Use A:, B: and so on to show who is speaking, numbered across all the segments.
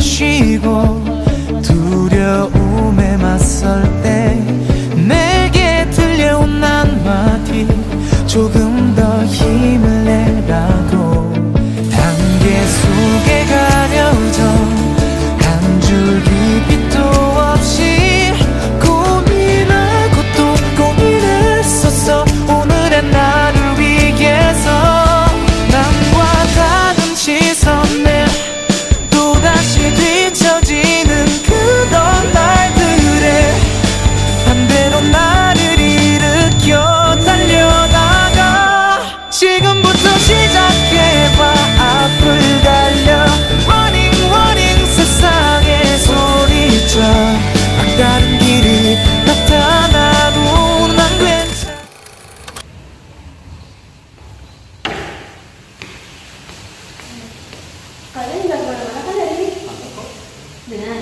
A: 쉬고 두려움에 맞설 때 내게 들려온 한마디 조금 더 힘을 내라고 단계 속에 가려져 한 줄기 빛도 없이 고민하고 또 고민했었어 오늘의 나를 위해서 남과 다른 시선에 또다시 뒤처지는 그런 날들에 반대로 나를 일으켜 달려나가 지금부터 시작해봐 앞을 달려 Running running 세상에 소리쳐 막다른 길이 나타나도 난 괜찮아.
B: Kalian nggak kemana-mana kan dari ini? Benar.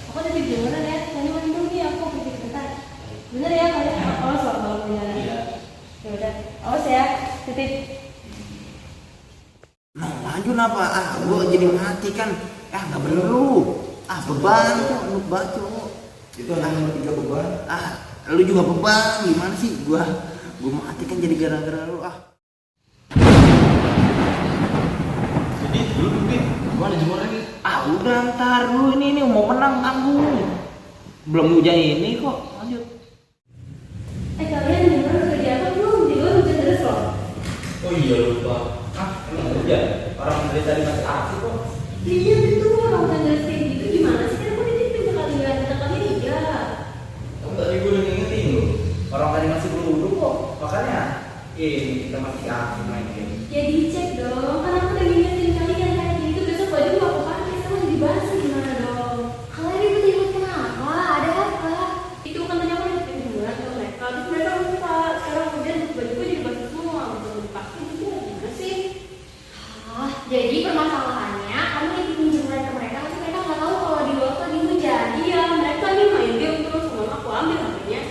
B: Aku tadi beneran ya. Tadi main dulu nih aku pergi sebentar. Bener ya kalian? Awas loh kalau beneran. Ya udah. Awas ya. Titip.
C: Nah, maju apa? Gua jadi mati kan. Nggak bener lu. Beban kok, lu baca.
D: Itu hanya 3 beban.
C: Lu juga beban. Gimana sih? Gua mati kan jadi gara-gara lu.
D: Jadi dulu nih, gua ada jemur lagi.
C: Udah ntar lu ini mau menang tanggung. Belum hujan ini kok. Lanjut.
B: Kalian beneran kerja apa belum? Di luar hujan terus loh.
D: Oh iya lupa. Emang hujan? Orang dari tadi masih asik kok.
B: Iya betul. Kalau hujan terus kayak gitu gimana sih? Kan aku dititipin ke kalian. Kata kalian iya.
D: Kamu tadi gua udah ngingetin lu. Orang tadi masih belum duduk kok. Makanya kita masih asik main game.
B: Ya dicek dong. Kan aku udah ngingetin kalian kayak gitu. Besok baju aku pakai sama jadi basah gimana dong? Kalian ribut-ribut kenapa? Ada apa? Itu kan tadi aku nitipin jemuran ke mereka. Terus mereka lupa. Sekarang hujan baju jadi basah semua. Untuk dipakai itu gimana sih? Jadi permasalahannya kamu nitipin jemuran ke mereka. Tapi mereka nggak tahu kalau di luar tadi hujan. Iya, mereka nih main game terus sama aku ambil HP-nya.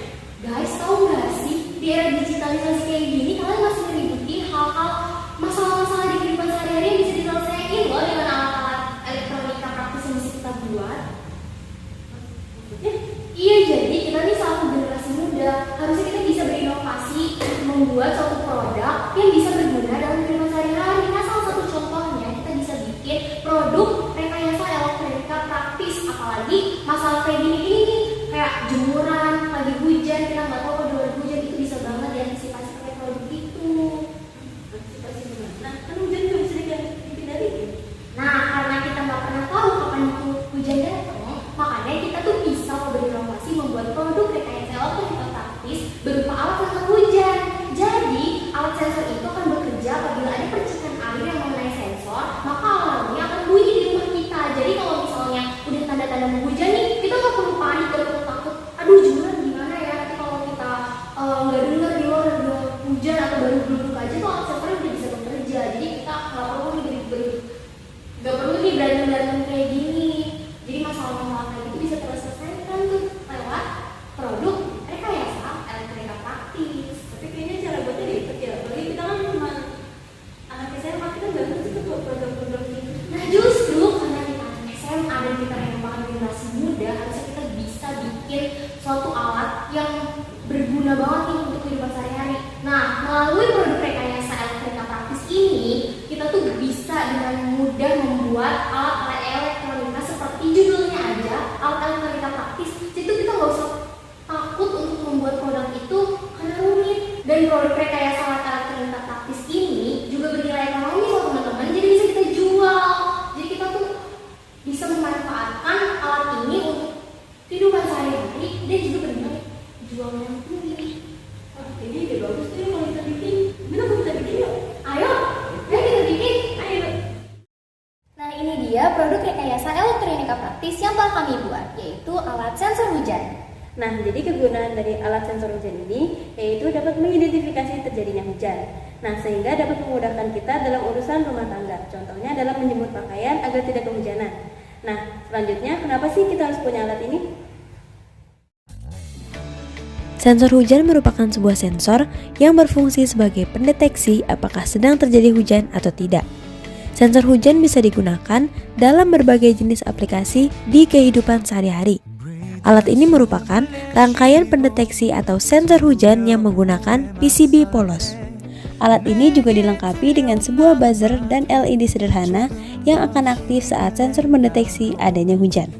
B: Guys, tahu nggak sih di era digitalisasi kayak gini kalian masih ngeributin hal-hal masalah-masalah di kehidupan sehari-hari yang bisa diselesaikan loh dengan alat-alat elektronika praktis yang bisa kita buat. Maksudnya? Iya, jadi kita nih selaku generasi muda harusnya kita bisa berinovasi untuk membuat suatu produk yang bisa berguna dalam kehidupan sehari-hari. Nah, salah satu contohnya kita bisa bikin produk rekayasa elektronika praktis, apalagi masalah kayak gini nih kayak jemuran lagi hujan kita nggak tahu kalau ada hujan itu bisa banget diantisipasi pakai produk itu. Antisipasi gimana? Kan hujan nggak bisa dihindari. Nah, karena kita nggak pernah tahu kapan itu hujan datang, makanya kita tuh bisa berinovasi membuat produk rekayasa elektronika praktis berupa alat sensor hujan. Jadi alat sensor itu akan bekerja apabila ada percikan air yang mengenai sensor, maka alarmnya akan bunyi di rumah kita. Jadi kalau misalnya udah tanda-tanda mau hujan nih, kita nggak perlu panik, nggak perlu takut. Aduh, jemuran gimana ya? Nanti kalau kita nggak dengar di luar udah hujan atau baru duduk aja tuh alat sensornya udah bisa bekerja. Jadi kita nggak perlu nih berantem kayak gini. Jadi masalah-masalah kayak gitu bisa terselesaikan tuh lewat produk rekayasa elektronika praktis. Tapi kayaknya cara buatnya ribet ya. Apalagi kita kan cuma anak SMA, kita nggak ngerti tuh produk-produk gitu. Nah, justru karena kita anak SMA dan kita merupakan generasi muda, harusnya kita bisa bikin suatu alat yang berguna banget nih untuk kehidupan sehari-hari. Nah, melalui produk rekayasa elektronika praktis ini, kita tuh bisa dengan mudah membuat alat-alat elektronika seperti judulnya aja, alat elektronika praktis. Jadi kita nggak usah takut untuk membuat produk itu karena rumit. Dan produk rekayasa alat elektronika praktis ini juga bernilai ekonomi loh teman-teman. Jadi bisa kita jual. Jadi kita tuh bisa memanfaatkan alat ini untuk kehidupan sehari-hari dan juga bernilai jual yang tinggi. Jadi ide bagus tuh kalau kita bikin. Gimana kalau kita bikin yuk? Ayo kita bikin. Ayo. Nah, ini dia produk rekayasa elektronika praktis yang telah kami buat, yaitu alat sensor hujan. Nah, jadi kegunaan dari alat sensor hujan ini yaitu dapat mengidentifikasi terjadinya hujan. Nah, sehingga dapat memudahkan kita dalam urusan rumah tangga. Contohnya dalam menjemur pakaian agar tidak kehujanan. Nah, selanjutnya kenapa sih kita harus punya alat ini?
E: Sensor hujan merupakan sebuah sensor yang berfungsi sebagai pendeteksi apakah sedang terjadi hujan atau tidak. Sensor hujan bisa digunakan dalam berbagai jenis aplikasi di kehidupan sehari-hari. Alat ini merupakan rangkaian pendeteksi atau sensor hujan yang menggunakan PCB polos. Alat ini juga dilengkapi dengan sebuah buzzer dan LED sederhana yang akan aktif saat sensor mendeteksi adanya hujan.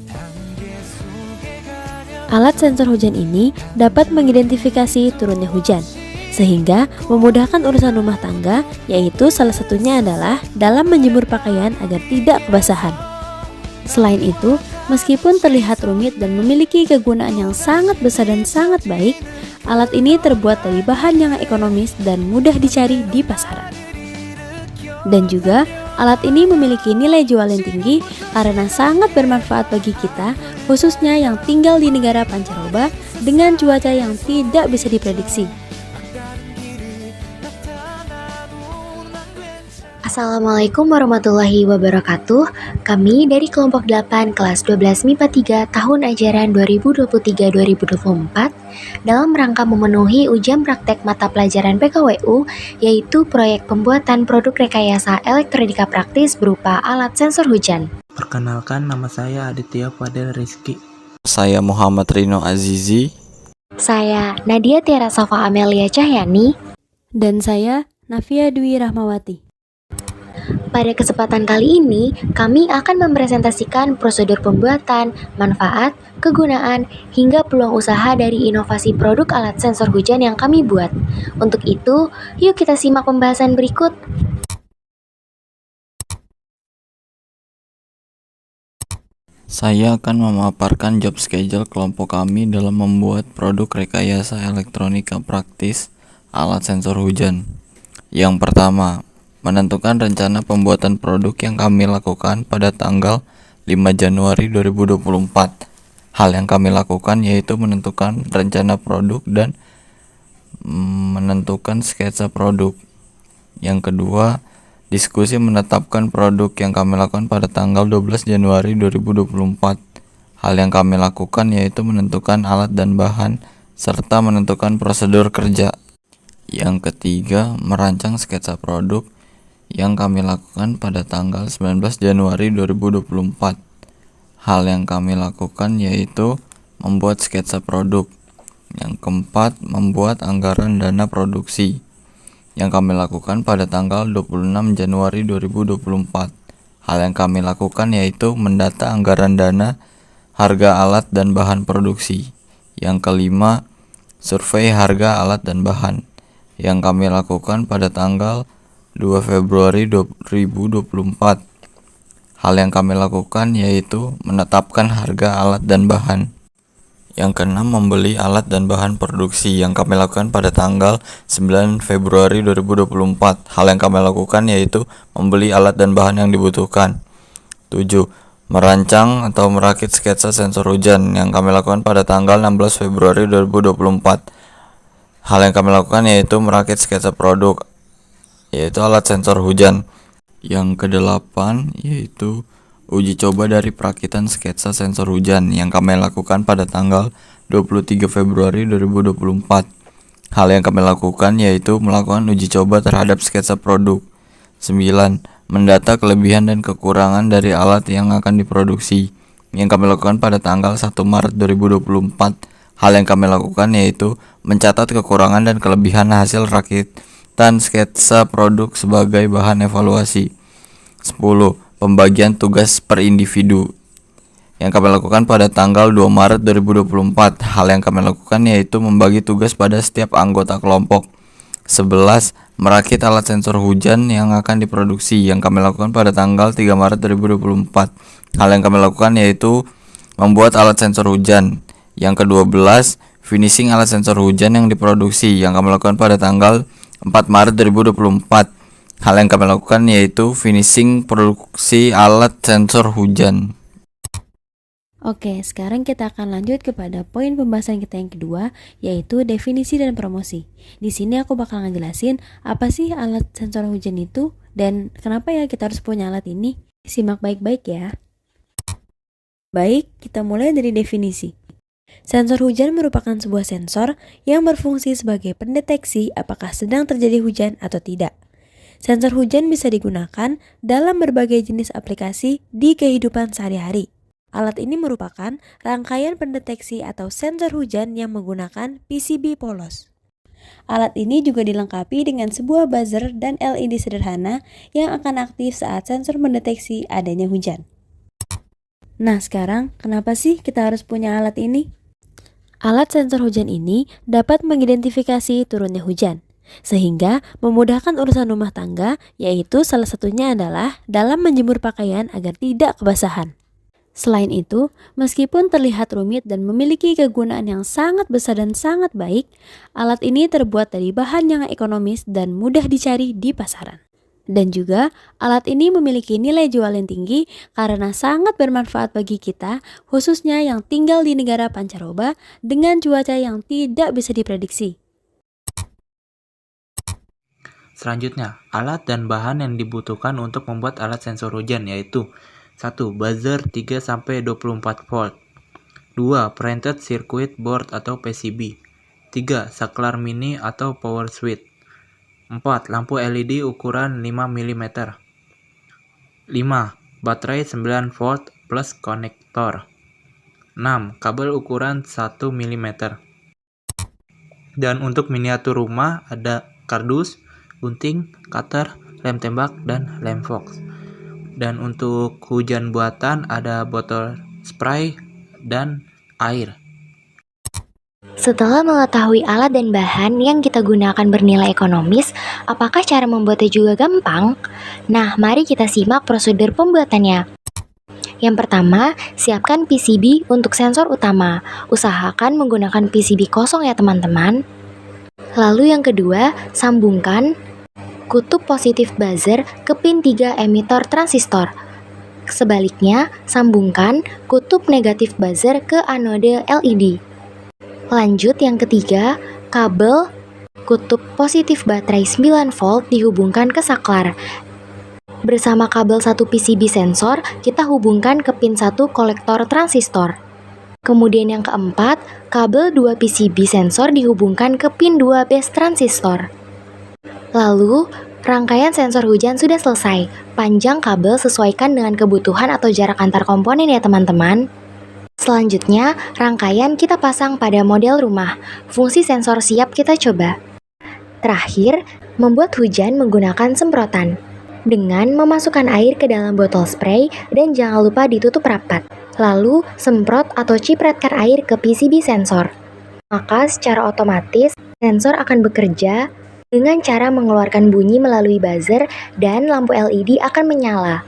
E: Alat sensor hujan ini dapat mengidentifikasi turunnya hujan, sehingga memudahkan urusan rumah tangga, yaitu salah satunya adalah dalam menjemur pakaian agar tidak kebasahan. Selain itu, meskipun terlihat rumit dan memiliki kegunaan yang sangat besar dan sangat baik, alat ini terbuat dari bahan yang ekonomis dan mudah dicari di pasaran. Dan juga, alat ini memiliki nilai jual yang tinggi karena sangat bermanfaat bagi kita, khususnya yang tinggal di negara pancaroba dengan cuaca yang tidak bisa diprediksi.
F: Assalamualaikum warahmatullahi wabarakatuh. Kami dari kelompok 8 kelas 12 MIPA 3 tahun ajaran 2023-2024 dalam rangka memenuhi ujian praktek mata pelajaran PKWU, yaitu proyek pembuatan produk rekayasa elektronika praktis berupa alat sensor hujan.
A: Perkenalkan, nama saya Aditya Fadel Rizky.
G: Saya Muhammad Rino Azizi.
F: Saya Nadia Tiara Safa Amelia Cahyani.
E: Dan saya Nafia Dwi Rahmawati.
F: Pada kesempatan kali ini, kami akan mempresentasikan prosedur pembuatan, manfaat, kegunaan, hingga peluang usaha dari inovasi produk alat sensor hujan yang kami buat. Untuk itu, yuk kita simak pembahasan berikut.
G: Saya akan memaparkan job schedule kelompok kami dalam membuat produk rekayasa elektronika praktis alat sensor hujan. Yang pertama, menentukan rencana pembuatan produk yang kami lakukan pada tanggal 5 Januari 2024. Hal yang kami lakukan yaitu menentukan rencana produk dan menentukan sketsa produk. Yang kedua, diskusi menetapkan produk yang kami lakukan pada tanggal 12 Januari 2024. Hal yang kami lakukan yaitu menentukan alat dan bahan serta menentukan prosedur kerja. Yang ketiga, merancang sketsa produk yang kami lakukan pada tanggal 19 Januari 2024. Hal yang kami lakukan yaitu membuat sketsa produk. Yang keempat, membuat anggaran dana produksi yang kami lakukan pada tanggal 26 Januari 2024. Hal yang kami lakukan yaitu mendata anggaran dana, harga alat dan bahan produksi. Yang kelima, survei harga alat dan bahan yang kami lakukan pada tanggal 2 Februari 2024. Hal yang kami lakukan yaitu menetapkan harga alat dan bahan. Yang keenam, membeli alat dan bahan produksi yang kami lakukan pada tanggal 9 Februari 2024. Hal yang kami lakukan yaitu membeli alat dan bahan yang dibutuhkan. 7. Merancang atau merakit sketsa sensor hujan yang kami lakukan pada tanggal 16 Februari 2024. Hal yang kami lakukan yaitu merakit sketsa produk, yaitu alat sensor hujan. Yang kedelapan yaitu uji coba dari perakitan sketsa sensor hujan yang kami lakukan pada tanggal 23 Februari 2024. Hal yang kami lakukan yaitu melakukan uji coba terhadap sketsa produk. 9. Mendata kelebihan dan kekurangan dari alat yang akan diproduksi yang kami lakukan pada tanggal 1 Maret 2024. Hal yang kami lakukan yaitu mencatat kekurangan dan kelebihan hasil rakitan sketsa produk sebagai bahan evaluasi. 10. Pembagian tugas per individu yang kami lakukan pada tanggal 2 Maret 2024. Hal yang kami lakukan yaitu membagi tugas pada setiap anggota kelompok. 11. Merakit alat sensor hujan yang akan diproduksi yang kami lakukan pada tanggal 3 Maret 2024. Hal yang kami lakukan yaitu membuat alat sensor hujan. Yang ke-12, finishing alat sensor hujan yang diproduksi yang kami lakukan pada tanggal 4 Maret 2024. Hal yang kami lakukan yaitu finishing produksi alat sensor hujan.
E: Oke, sekarang kita akan lanjut kepada poin pembahasan kita yang kedua, yaitu definisi dan promosi. Di sini aku bakal ngejelasin apa sih alat sensor hujan itu dan kenapa ya kita harus punya alat ini. Simak baik-baik ya. Baik, kita mulai dari definisi. Sensor hujan merupakan sebuah sensor yang berfungsi sebagai pendeteksi apakah sedang terjadi hujan atau tidak. Sensor hujan bisa digunakan dalam berbagai jenis aplikasi di kehidupan sehari-hari. Alat ini merupakan rangkaian pendeteksi atau sensor hujan yang menggunakan PCB polos. Alat ini juga dilengkapi dengan sebuah buzzer dan LED sederhana yang akan aktif saat sensor mendeteksi adanya hujan. Nah, sekarang kenapa sih kita harus punya alat ini? Alat sensor hujan ini dapat mengidentifikasi turunnya hujan, sehingga memudahkan urusan rumah tangga, yaitu salah satunya adalah dalam menjemur pakaian agar tidak kebasahan. Selain itu, meskipun terlihat rumit dan memiliki kegunaan yang sangat besar dan sangat baik, alat ini terbuat dari bahan yang ekonomis dan mudah dicari di pasaran. Dan juga, alat ini memiliki nilai jual yang tinggi karena sangat bermanfaat bagi kita, khususnya yang tinggal di negara pancaroba dengan cuaca yang tidak bisa diprediksi.
A: Selanjutnya, alat dan bahan yang dibutuhkan untuk membuat alat sensor hujan yaitu 1. Buzzer 3-24 volt. 2. Printed Circuit Board atau PCB. 3. Saklar mini atau power switch. 4. Lampu LED ukuran 5 mm. 5. Baterai 9 volt plus konektor. 6. Kabel ukuran 1 mm. Dan untuk miniatur rumah ada kardus, gunting, cutter, lem tembak, dan lem fox. Dan untuk hujan buatan ada botol spray dan air.
F: Setelah mengetahui alat dan bahan yang kita gunakan bernilai ekonomis, apakah cara membuatnya juga gampang? Nah, mari kita simak prosedur pembuatannya. Yang pertama, siapkan PCB untuk sensor utama. Usahakan menggunakan PCB kosong ya teman-teman. Lalu yang kedua, sambungkan kutub positif buzzer ke pin 3 emitor transistor. Sebaliknya, sambungkan kutub negatif buzzer ke anode LED. Lanjut yang ketiga, kabel kutub positif baterai 9 volt dihubungkan ke saklar. Bersama kabel 1 PCB sensor, kita hubungkan ke pin 1 kolektor transistor. Kemudian yang keempat, kabel 2 PCB sensor dihubungkan ke pin 2 base transistor. Lalu, rangkaian sensor hujan sudah selesai. Panjang kabel sesuaikan dengan kebutuhan atau jarak antar komponen ya teman-teman. Selanjutnya, rangkaian kita pasang pada model rumah. Fungsi sensor siap kita coba. Terakhir, membuat hujan menggunakan semprotan. Dengan memasukkan air ke dalam botol spray dan jangan lupa ditutup rapat. Lalu, semprot atau cipratkan air ke PCB sensor. Maka secara otomatis, sensor akan bekerja dengan cara mengeluarkan bunyi melalui buzzer dan lampu LED akan menyala.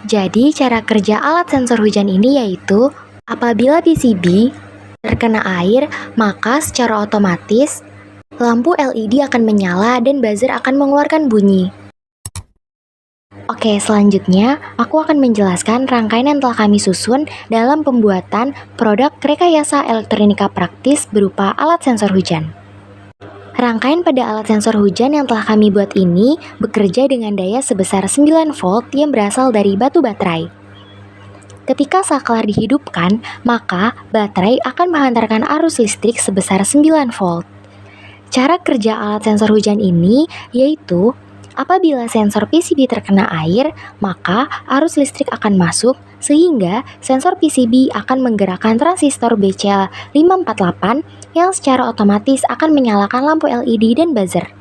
F: Jadi cara kerja alat sensor hujan ini yaitu apabila PCB terkena air, maka secara otomatis lampu LED akan menyala dan buzzer akan mengeluarkan bunyi. Oke, selanjutnya aku akan menjelaskan rangkaian yang telah kami susun dalam pembuatan produk rekayasa elektronika praktis berupa alat sensor hujan. Rangkaian pada alat sensor hujan yang telah kami buat ini bekerja dengan daya sebesar 9 volt yang berasal dari batu baterai. Ketika saklar dihidupkan, maka baterai akan menghantarkan arus listrik sebesar 9 volt. Cara kerja alat sensor hujan ini yaitu apabila sensor PCB terkena air, maka arus listrik akan masuk sehingga sensor PCB akan menggerakkan transistor BCL548 yang secara otomatis akan menyalakan lampu LED dan buzzer.